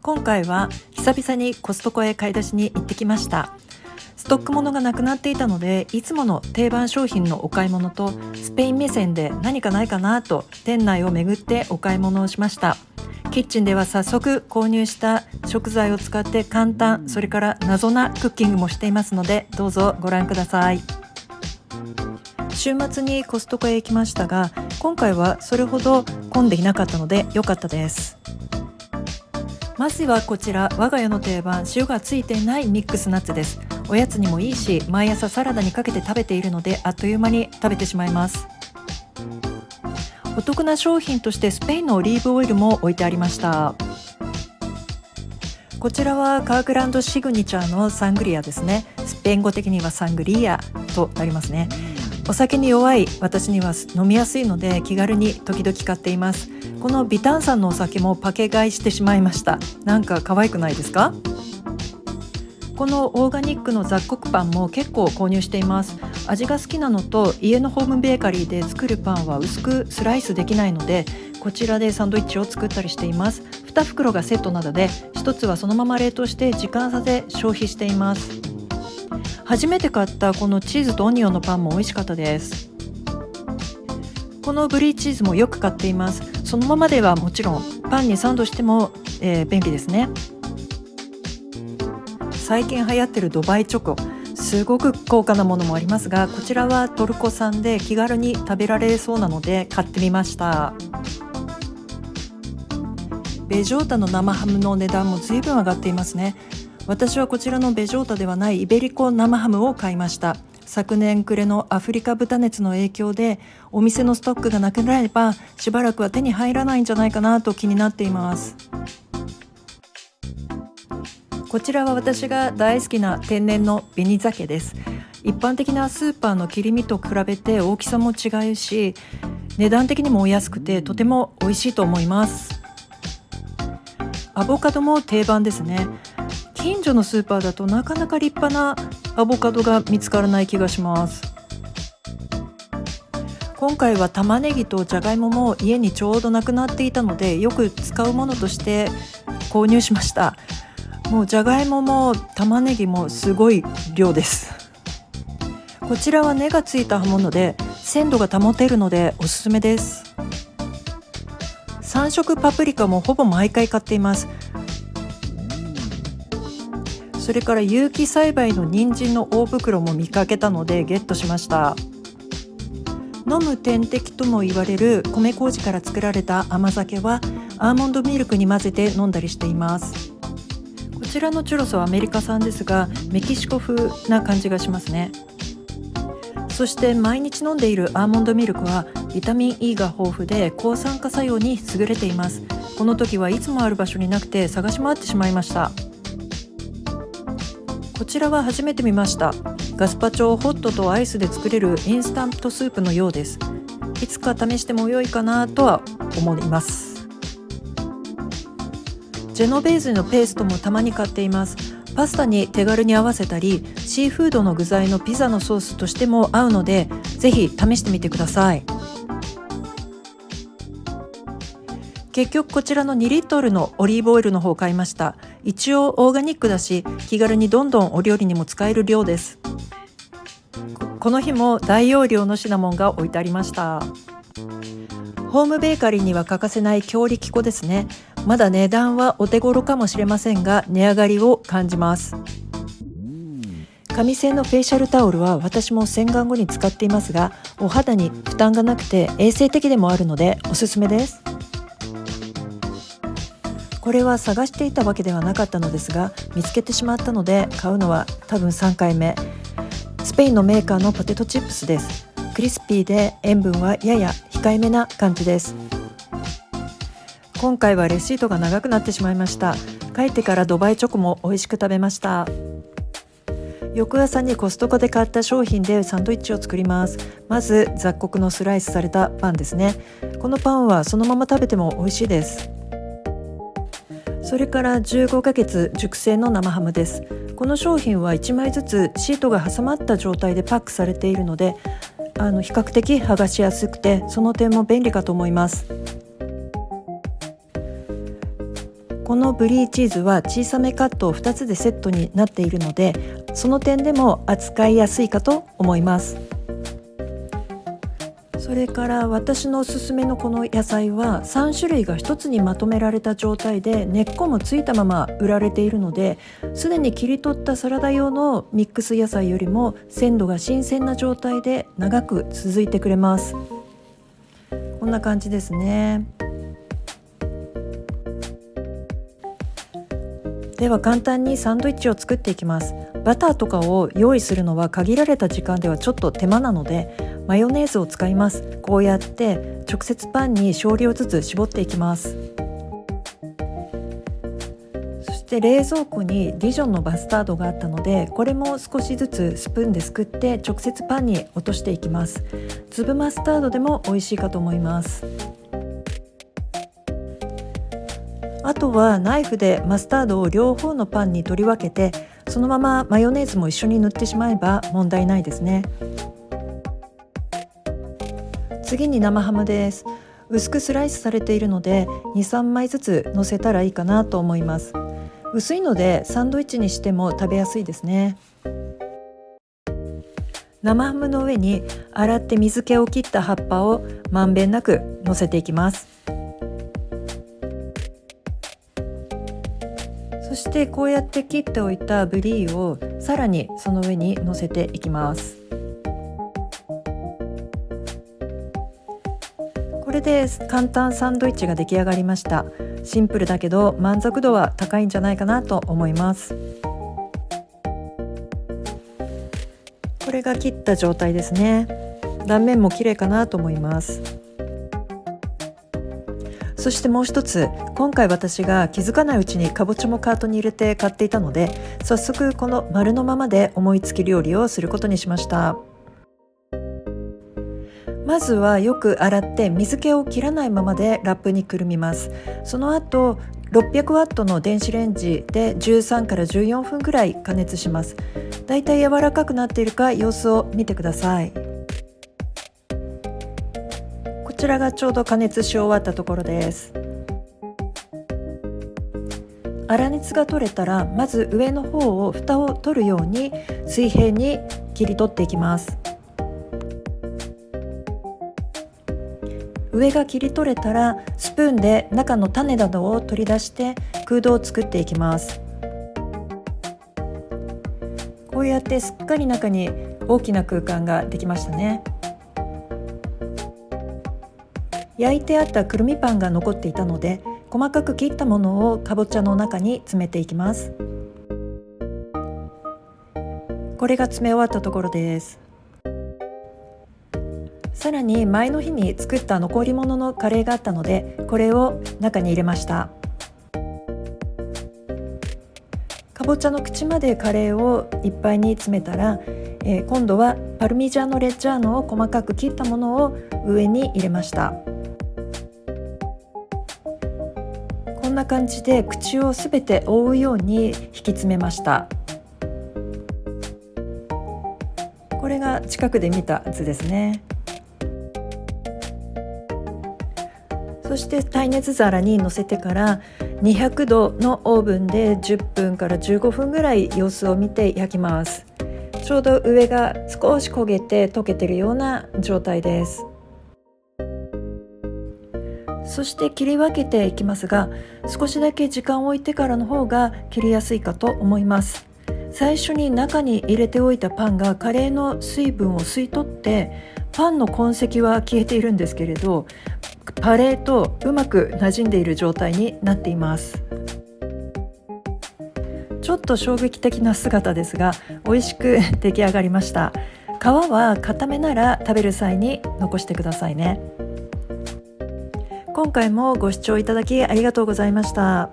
今回は久々にコストコへ買い出しに行ってきました。ストック物がなくなっていたので、いつもの定番商品のお買い物とスペイン目線で何かないかなと店内を巡ってお買い物をしました。キッチンでは早速購入した食材を使って簡単、それから謎なクッキングもしていますので、どうぞご覧ください。週末にコストコへ行きましたが、今回はそれほど混んでいなかったので良かったです。まずはこちら、我が家の定番、塩がついていないミックスナッツです。おやつにもいいし、毎朝サラダにかけて食べているので、あっという間に食べてしまいます。お得な商品としてスペインのオリーブオイルも置いてありました。こちらはカークランドシグニチャーのサングリアですね。スペイン語的にはサングリアとなりますね。お酒に弱い私には飲みやすいので気軽に時々買っています。このビタンさんのお酒もパケ買いしてしまいました。なんか可愛くないですか？このオーガニックの雑穀パンも結構購入しています。味が好きなのと、家のホームベーカリーで作るパンは薄くスライスできないので、こちらでサンドイッチを作ったりしています。2袋がセットなので、1つはそのまま冷凍して時間差で消費しています。初めて買ったこのチーズとオニオンのパンも美味しかったです。このブリーチーズもよく買っています。そのままではもちろん、パンにサンドしても、便利ですね。最近流行ってるドバイチョコ、すごく高価なものもありますが、こちらはトルコ産で気軽に食べられそうなので買ってみました。ベジョータの生ハムの値段も随分上がっていますね。私はこちらのベジョータではないイベリコ生ハムを買いました。昨年暮れのアフリカ豚熱の影響でお店のストックがなくなればしばらくは手に入らないんじゃないかなと気になっています。こちらは私が大好きな天然の紅鮭です。一般的なスーパーの切り身と比べて大きさも違うし、値段的にもお安くてとても美味しいと思います。アボカドも定番ですね。近所のスーパーだとなかなか立派なアボカドが見つからない気がします。今回は玉ねぎとじゃがいもも家にちょうどなくなっていたので、よく使うものとして購入しました。もうじゃがいもも玉ねぎもすごい量です。こちらは根がついたもので鮮度が保てるのでおすすめです。3色パプリカもほぼ毎回買っています。それから有機栽培の人参の大袋も見かけたのでゲットしました。飲む点滴とも言われる米麹から作られた甘酒はアーモンドミルクに混ぜて飲んだりしています。こちらのチュロスはアメリカ産ですが、メキシコ風な感じがしますね。そして毎日飲んでいるアーモンドミルクはビタミン E が豊富で抗酸化作用に優れています。この時はいつもある場所になくて探し回ってしまいました。こちらは初めて見ました。ガスパチョをホットとアイスで作れるインスタントスープのようです。いつか試しても良いかなとは思います。ジェノベーゼのペーストもたまに買っています。パスタに手軽に合わせたり、シーフードの具材のピザのソースとしても合うので、ぜひ試してみてください。結局こちらの2リットルのオリーブオイルの方を買いました。一応オーガニックだし、気軽にどんどんお料理にも使える量です。この日も大容量のシナモンが置いてありました。ホームベーカリーには欠かせない強力粉ですね。まだ値段はお手頃かもしれませんが、値上がりを感じます。紙製のフェイシャルタオルは私も洗顔後に使っていますが、お肌に負担がなくて衛生的でもあるのでおすすめです。これは探していたわけではなかったのですが、見つけてしまったので買うのは多分3回目。スペインのメーカーのポテトチップスです。クリスピーで塩分はやや控えめな感じです。今回はレシートが長くなってしまいました。帰ってからドバイチョコも美味しく食べました。翌朝にコストコで買った商品でサンドイッチを作ります。まず雑穀のスライスされたパンですね。このパンはそのまま食べても美味しいです。それから15ヶ月熟成の生ハムです。この商品は1枚ずつシートが挟まった状態でパックされているので、比較的剥がしやすくて、その点も便利かと思います。このブリーチーズは小さめカット2つでセットになっているので、その点でも扱いやすいかと思います。それから私のおすすめのこの野菜は3種類が1つにまとめられた状態で、根っこもついたまま売られているので、すでに切り取ったサラダ用のミックス野菜よりも鮮度が新鮮な状態で長く続いてくれます。こんな感じですね。では簡単にサンドイッチを作っていきます。バターとかを用意するのは限られた時間ではちょっと手間なので、マヨネーズを使います。こうやって直接パンに少量ずつ絞っていきます。そして冷蔵庫にディジョンのバスタードがあったので、これも少しずつスプーンですくって直接パンに落としていきます。粒マスタードでも美味しいかと思います。あとはナイフでマスタードを両方のパンに取り分けて、そのままマヨネーズも一緒に塗ってしまえば問題ないですね。次に生ハムです。薄くスライスされているので 2,3 枚ずつ乗せたらいいかなと思います。薄いのでサンドイッチにしても食べやすいですね。生ハムの上に洗って水気を切った葉っぱをまんべんなく乗せていきます。そしてこうやって切っておいたブリーをさらにその上に乗せていきます。これで簡単サンドイッチが出来上がりました。シンプルだけど満足度は高いんじゃないかなと思います。これが切った状態ですね。断面も綺麗かなと思います。そしてもう一つ、今回私が気づかないうちにかぼちゃもカートに入れて買っていたので、早速この丸のままで思いつき料理をすることにしました。まずはよく洗って水気を切らないままでラップにくるみます。その後600ワットの電子レンジで13から14分くらい加熱します。だいたい柔らかくなっているか様子を見てください。こちらがちょうど加熱し終わったところです。粗熱が取れたら、まず上の方を蓋を取るように水平に切り取っていきます。上が切り取れたらスプーンで中の種などを取り出して空洞を作っていきます。こうやってすっかり中に大きな空間ができましたね。焼いてあったくるみパンが残っていたので、細かく切ったものをかぼちゃの中に詰めていきます。これが詰め終わったところです。さらに前の日に作った残り物のカレーがあったので、これを中に入れました。かぼちゃの口までカレーをいっぱいに詰めたら、今度はパルミジャーノレッジャーノを細かく切ったものを上に入れました。こんな感じで口をすべて覆うように引き詰めました。これが近くで見た図ですね。そして耐熱皿に乗せてから200度のオーブンで10分から15分ぐらい様子を見て焼きます。ちょうど上が少し焦げて溶けているような状態です。そして切り分けていきますが、少しだけ時間を置いてからの方が切りやすいかと思います。最初に中に入れておいたパンがカレーの水分を吸い取って、パンの痕跡は消えているんですけれど、カレーとうまく馴染んでいる状態になっています。ちょっと衝撃的な姿ですが、美味しく出来上がりました。皮は固めなら食べる際に残してくださいね。今回もご視聴いただきありがとうございました。